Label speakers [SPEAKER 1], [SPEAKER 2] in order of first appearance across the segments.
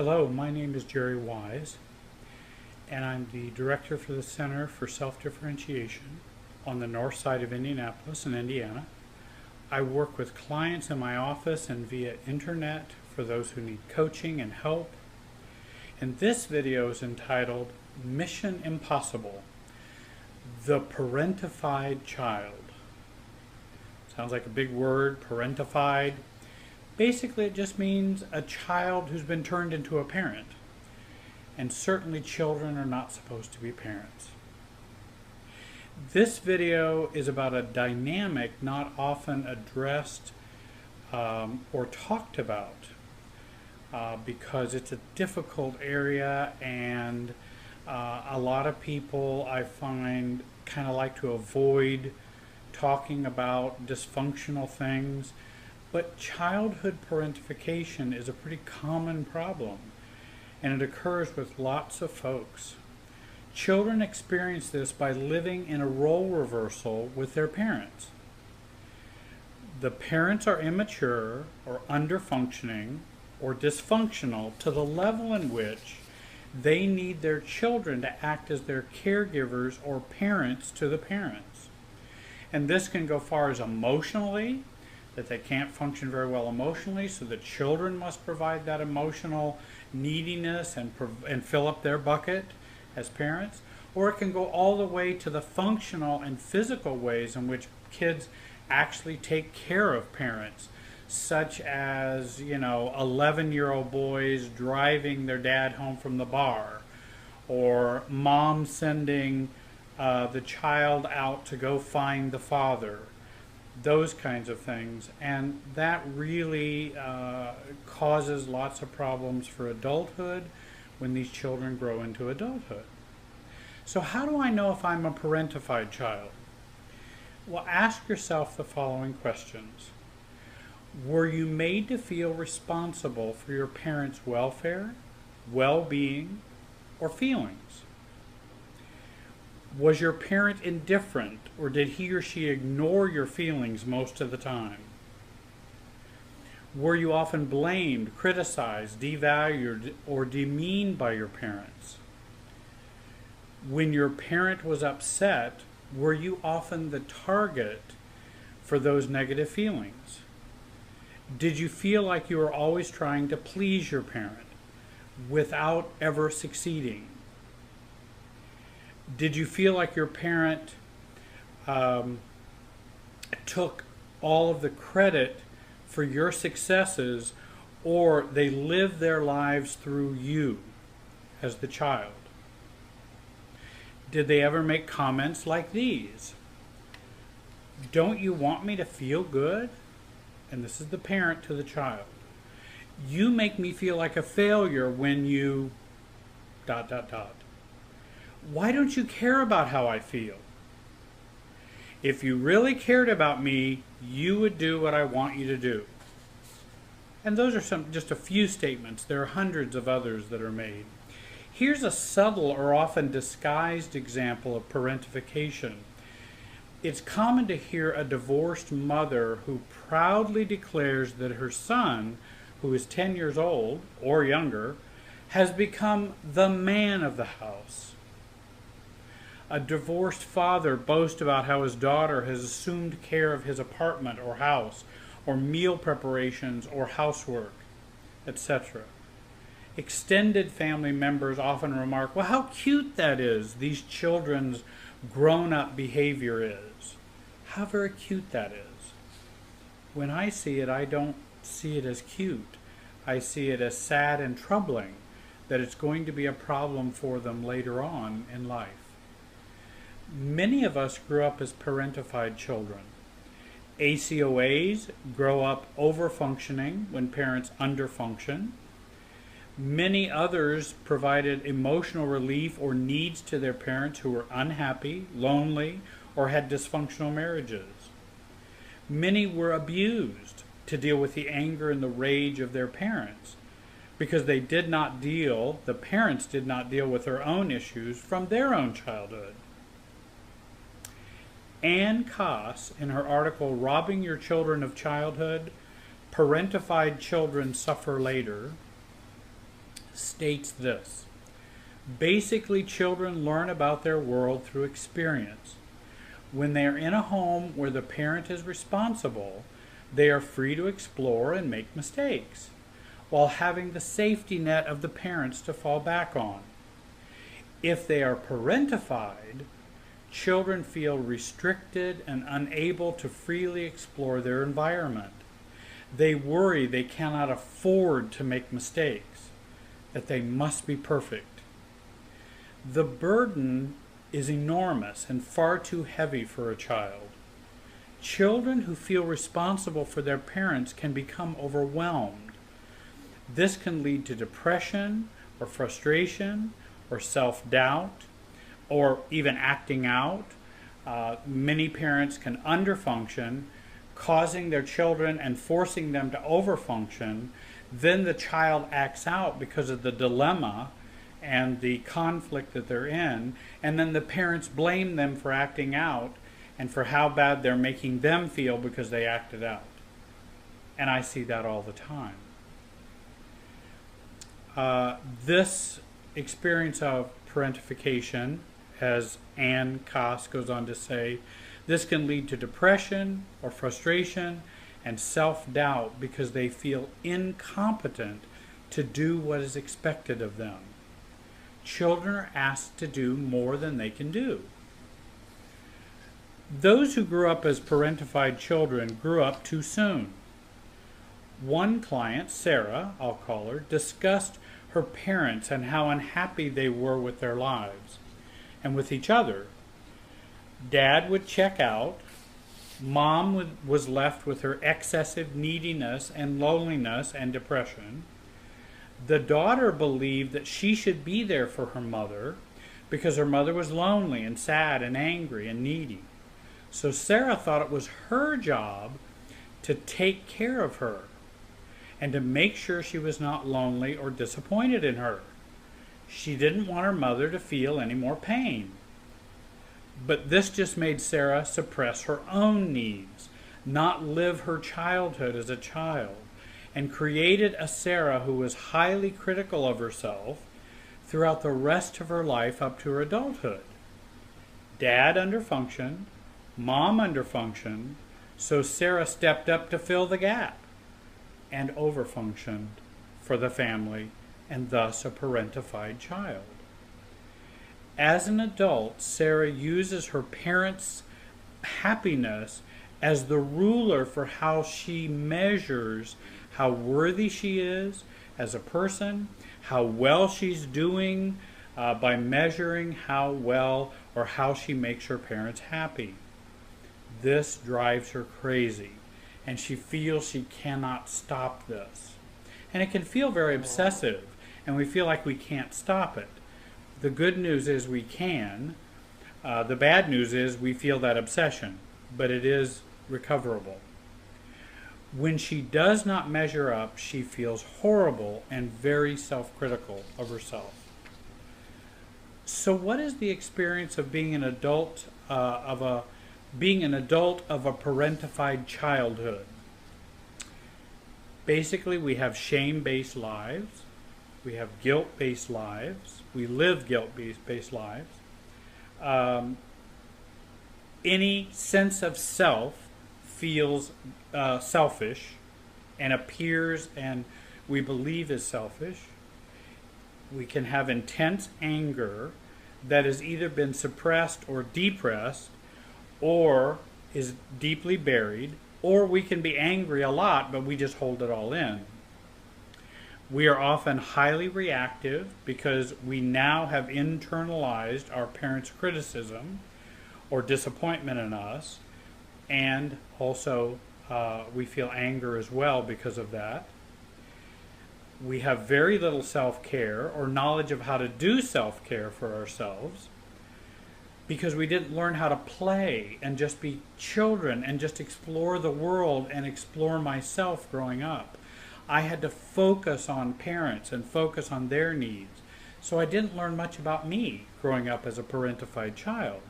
[SPEAKER 1] Hello, my name is Jerry Wise, and I'm the director for the Center for Self-Differentiation on the north side of Indianapolis in Indiana. I work with clients in my office and via internet for those who need coaching and help. And this video is entitled Mission Impossible, the Parentified Child. Sounds like a big word, parentified. Basically, it just means a child who's been turned into a parent. And certainly children are not supposed to be parents. This video is about a dynamic not often addressed or talked about because it's a difficult area, and a lot of people I find kind of like to avoid talking about dysfunctional things. But childhood parentification is a pretty common problem, and it occurs with lots of folks. Children experience this by living in a role reversal with their parents. The parents are immature or underfunctioning or dysfunctional to the level in which they need their children to act as their caregivers or parents to the parents. And this can go far as emotionally, that they can't function very well emotionally, so the children must provide that emotional neediness and fill up their bucket as parents. Or it can go all the way to the functional and physical ways in which kids actually take care of parents, such as, 11-year-old boys driving their dad home from the bar, or mom sending the child out to go find the father. Those kinds of things, and that really causes lots of problems for adulthood when these children grow into adulthood. So how do I know if I'm a parentified child? Well, ask yourself the following questions. Were you made to feel responsible for your parents' welfare, well-being, or feelings? Was your parent indifferent, or did he or she ignore your feelings most of the time? Were you often blamed, criticized, devalued, or demeaned by your parents? When your parent was upset, were you often the target for those negative feelings? Did you feel like you were always trying to please your parent without ever succeeding? Did you feel like your parent took all of the credit for your successes, or they lived their lives through you as the child? Did they ever make comments like these? Don't you want me to feel good? And this is the parent to the child. You make me feel like a failure when you ... Why don't you care about how I feel? If you really cared about me, you would do what I want you to do. And those are just a few statements. There are hundreds of others that are made. Here's a subtle or often disguised example of parentification. It's common to hear a divorced mother who proudly declares that her son, who is 10 years old or younger, has become the man of the house. A divorced father boasts about how his daughter has assumed care of his apartment or house, or meal preparations or housework, etc. Extended family members often remark, well, how cute that is, these children's grown-up behavior is. How very cute that is. When I see it, I don't see it as cute. I see it as sad and troubling that it's going to be a problem for them later on in life. Many of us grew up as parentified children. ACOAs grow up over-functioning when parents underfunction. Many others provided emotional relief or needs to their parents who were unhappy, lonely, or had dysfunctional marriages. Many were abused to deal with the anger and the rage of their parents because the parents did not deal with their own issues from their own childhood. Ann Koss, in her article, Robbing Your Children of Childhood, Parentified Children Suffer Later, states this: basically, children learn about their world through experience. When they are in a home where the parent is responsible, they are free to explore and make mistakes, while having the safety net of the parents to fall back on. If they are parentified, children feel restricted and unable to freely explore their environment. They worry they cannot afford to make mistakes, that they must be perfect. The burden is enormous and far too heavy for a child. Children who feel responsible for their parents can become overwhelmed. This can lead to depression or frustration or self-doubt or even acting out. Many parents can underfunction, causing their children and forcing them to overfunction. Then the child acts out because of the dilemma and the conflict that they're in, and then the parents blame them for acting out and for how bad they're making them feel because they acted out. And I see that all the time. This experience of parentification, as Ann Koss goes on to say, this can lead to depression or frustration and self-doubt because they feel incompetent to do what is expected of them. Children are asked to do more than they can do. Those who grew up as parentified children grew up too soon. One client, Sarah, I'll call her, discussed her parents and how unhappy they were with their lives and with each other. Dad would check out. Mom was left with her excessive neediness and loneliness and depression. The daughter believed that she should be there for her mother because her mother was lonely and sad and angry and needy. So Sarah thought it was her job to take care of her and to make sure she was not lonely or disappointed in her. She didn't want her mother to feel any more pain. But this just made Sarah suppress her own needs, not live her childhood as a child, and created a Sarah who was highly critical of herself throughout the rest of her life up to her adulthood. Dad underfunctioned, Mom underfunctioned, so Sarah stepped up to fill the gap and overfunctioned for the family, and thus a parentified child. As an adult, Sarah uses her parents' happiness as the ruler for how she measures how worthy she is as a person, how well she's doing by measuring how well or how she makes her parents happy. This drives her crazy, and she feels she cannot stop this. And it can feel very obsessive, and we feel like we can't stop it. The good news is we can. The bad news is we feel that obsession, but it is recoverable. When she does not measure up, she feels horrible and very self-critical of herself. So what is the experience of being an adult of a parentified childhood? Basically, we have shame-based lives. We have guilt-based lives. We live guilt-based lives. Any sense of self feels selfish and appears and we believe is selfish. We can have intense anger that has either been suppressed or depressed or is deeply buried, or we can be angry a lot but we just hold it all in. We are often highly reactive because we now have internalized our parents' criticism or disappointment in us, and also we feel anger as well because of that. We have very little self-care or knowledge of how to do self-care for ourselves because we didn't learn how to play and just be children and just explore the world and explore myself growing up. I had to focus on parents and focus on their needs. So I didn't learn much about me growing up as a parentified child.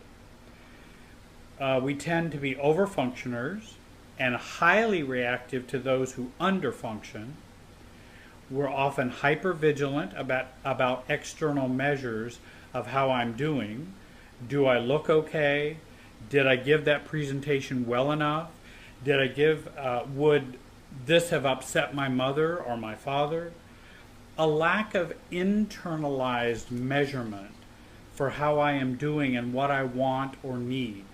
[SPEAKER 1] We tend to be overfunctioners and highly reactive to those who underfunction. We're often hypervigilant about external measures of how I'm doing. Do I look okay? Did I give that presentation well enough? Would this have upset my mother or my father? A lack of internalized measurement for how I am doing and what I want or need.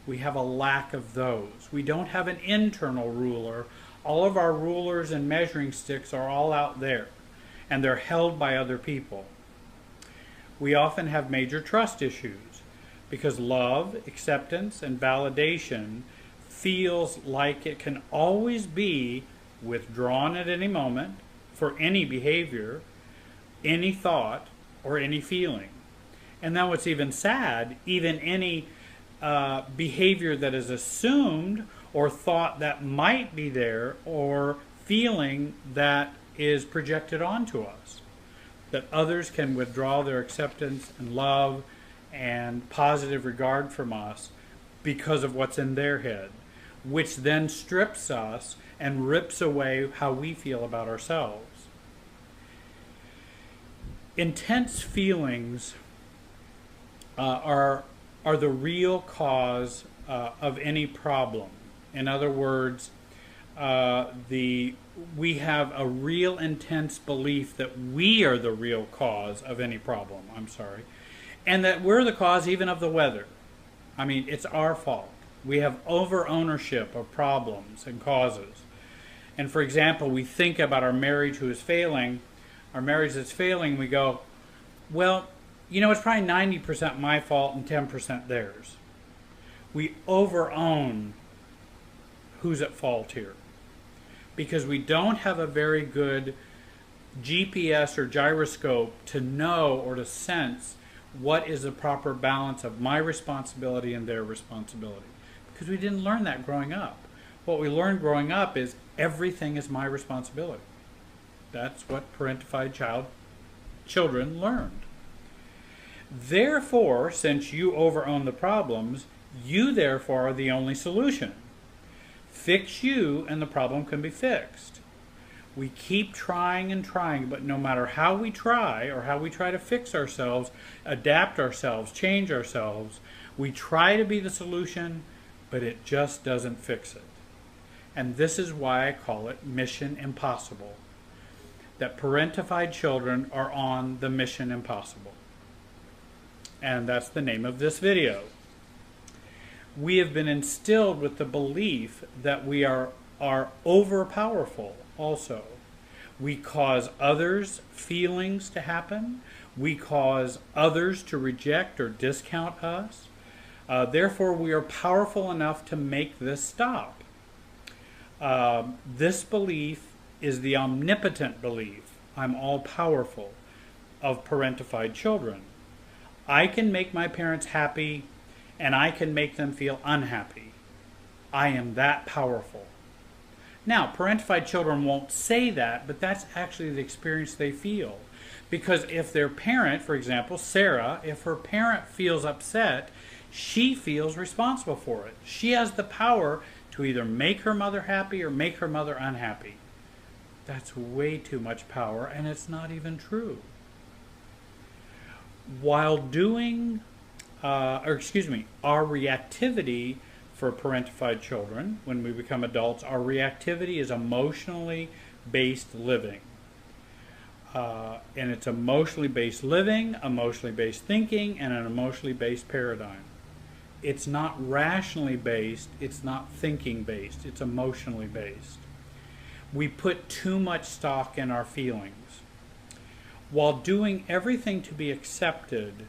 [SPEAKER 1] We have a lack of those. We don't have an internal ruler. All of our rulers and measuring sticks are all out there, and they're held by other people. We often have major trust issues because love, acceptance, and validation feels like it can always be withdrawn at any moment for any behavior, any thought, or any feeling. And then what's even sad, even any behavior that is assumed or thought that might be there or feeling that is projected onto us. That others can withdraw their acceptance and love and positive regard from us because of what's in their head, which then strips us and rips away how we feel about ourselves. Intense feelings are the real cause of any problem. In other words, we have a real intense belief that we are the real cause of any problem, and that we're the cause even of the weather. I mean, it's our fault. We have over-ownership of problems and causes. And for example, we think about our marriage that's failing, we go, well, it's probably 90% my fault and 10% theirs. We over-own who's at fault here because we don't have a very good GPS or gyroscope to know or to sense what is the proper balance of my responsibility and their responsibility, because we didn't learn that growing up. What we learned growing up is everything is my responsibility. That's what parentified children learned. Therefore, since you overown the problems, you therefore are the only solution. Fix you and the problem can be fixed. We keep trying and trying, but no matter how we try or how we try to fix ourselves, adapt ourselves, change ourselves, we try to be the solution, but it just doesn't fix it. And this is why I call it Mission Impossible. That parentified children are on the Mission Impossible. And that's the name of this video. We have been instilled with the belief that we are overpowerful also. We cause others' feelings to happen. We cause others to reject or discount us. Therefore, we are powerful enough to make this stop. This belief is the omnipotent belief, I'm all-powerful, of parentified children. I can make my parents happy, and I can make them feel unhappy. I am that powerful. Now, parentified children won't say that, but that's actually the experience they feel. Because if their parent, for example, Sarah, if her parent feels upset, she feels responsible for it. She has the power to either make her mother happy or make her mother unhappy. That's way too much power, and it's not even true. While doing, our reactivity for parentified children, when we become adults, our reactivity is emotionally based living. And it's emotionally based living, emotionally based thinking, and an emotionally based paradigm. It's not rationally based, it's not thinking based, it's emotionally based. We put too much stock in our feelings. While doing everything to be accepted,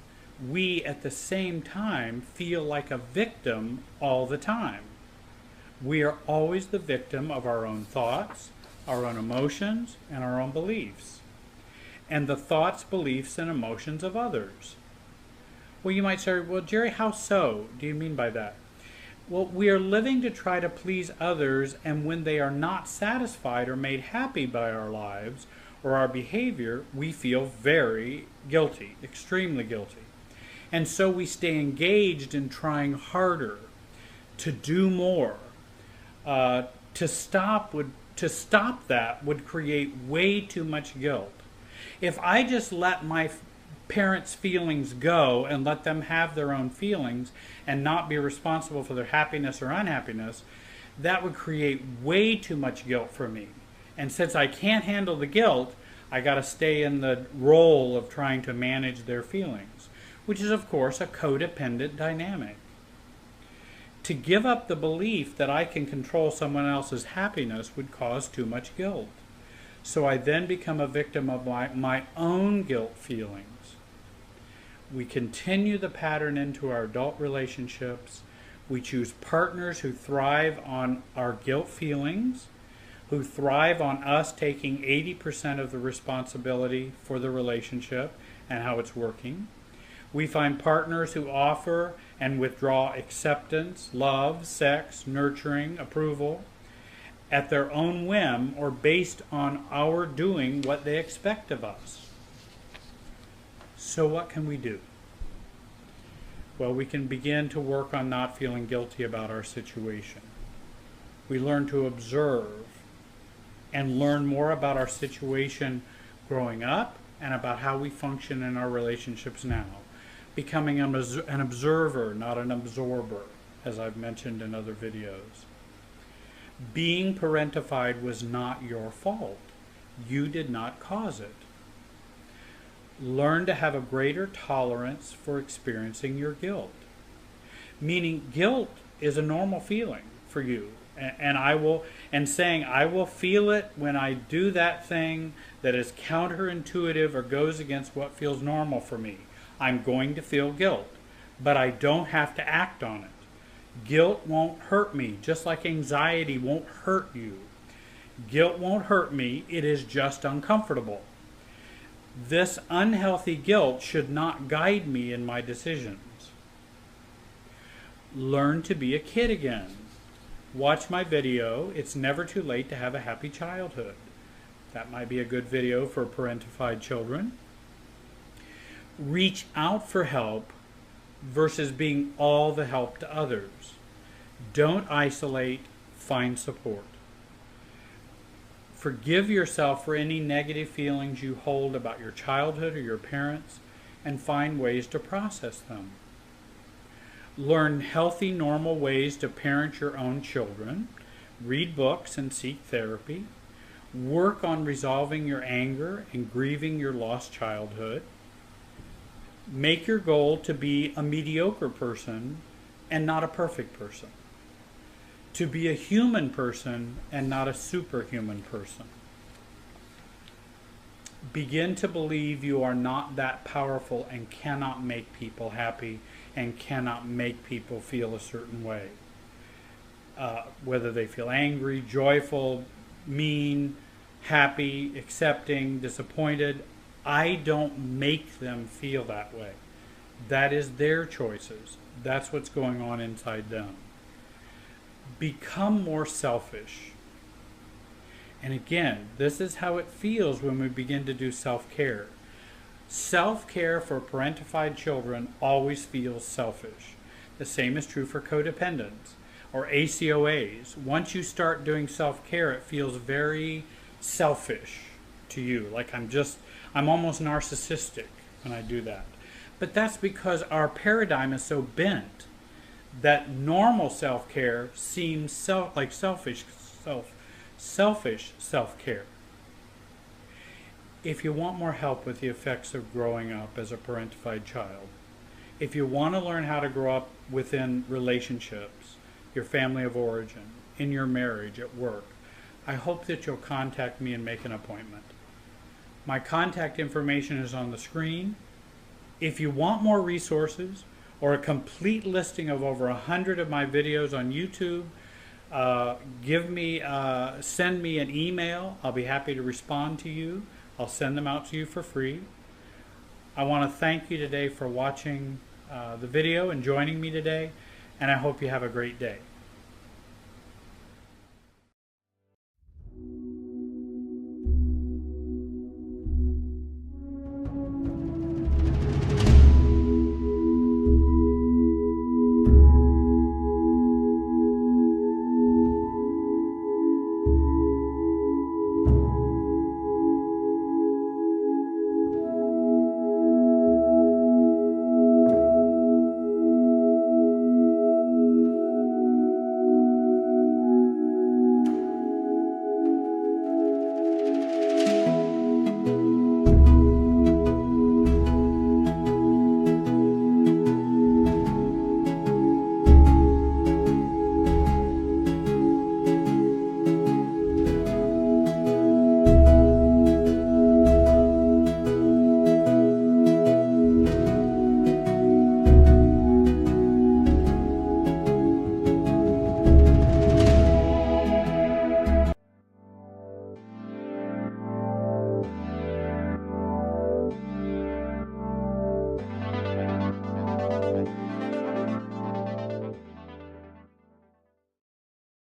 [SPEAKER 1] we at the same time feel like a victim all the time. We are always the victim of our own thoughts, our own emotions, and our own beliefs, and the thoughts, beliefs, and emotions of others. Well, you might say, well, Jerry, how so? Do you mean by that? Well, we are living to try to please others, and when they are not satisfied or made happy by our lives or our behavior, we feel very guilty, extremely guilty. And so we stay engaged in trying harder, to do more. To stop would to stop that would create way too much guilt. If I just let my parents' feelings go and let them have their own feelings and not be responsible for their happiness or unhappiness, that would create way too much guilt for me. And since I can't handle the guilt, I got to stay in the role of trying to manage their feelings, which is, of course, a codependent dynamic. To give up the belief that I can control someone else's happiness would cause too much guilt. So I then become a victim of my own guilt feelings. We continue the pattern into our adult relationships. We choose partners who thrive on our guilt feelings, who thrive on us taking 80% of the responsibility for the relationship and how it's working. We find partners who offer and withdraw acceptance, love, sex, nurturing, approval at their own whim or based on our doing what they expect of us. So what can we do? Well, we can begin to work on not feeling guilty about our situation. We learn to observe and learn more about our situation growing up and about how we function in our relationships now. Becoming an observer, not an absorber, as I've mentioned in other videos. Being parentified was not your fault. You did not cause it. Learn to have a greater tolerance for experiencing your guilt. Meaning guilt is a normal feeling for you. And saying I will feel it when I do that thing that is counterintuitive or goes against what feels normal for me. I'm going to feel guilt, but I don't have to act on it. Guilt won't hurt me, just like anxiety won't hurt you. Guilt won't hurt me, it is just uncomfortable. This unhealthy guilt should not guide me in my decisions. Learn to be a kid again. Watch my video, It's Never Too Late to Have a Happy Childhood. That might be a good video for parentified children. Reach out for help versus being all the help to others. Don't isolate, find support. Forgive yourself for any negative feelings you hold about your childhood or your parents and find ways to process them. Learn healthy, normal ways to parent your own children. Read books and seek therapy. Work on resolving your anger and grieving your lost childhood. Make your goal to be a mediocre person and not a perfect person. To be a human person and not a superhuman person. Begin to believe you are not that powerful and cannot make people happy and cannot make people feel a certain way. Whether they feel angry, joyful, mean, happy, accepting, disappointed, I don't make them feel that way. That is their choices. That's what's going on inside them. Become more selfish. And again, this is how it feels when we begin to do self-care. Self-care for parentified children always feels selfish. The same is true for codependents or ACOAs. Once you start doing self-care, it feels very selfish to you. Like I'm almost narcissistic when I do that. But that's because our paradigm is so bent that normal self-care seems like selfish self-care. If you want more help with the effects of growing up as a parentified child, if you want to learn how to grow up within relationships, your family of origin, in your marriage, at work, I hope that you'll contact me and make an appointment. My contact information is on the screen. If you want more resources or a complete listing of over 100 of my videos on YouTube, send me an email. I'll be happy to respond to you. I'll send them out to you for free. I want to thank you today for watching the video and joining me today, and I hope you have a great day.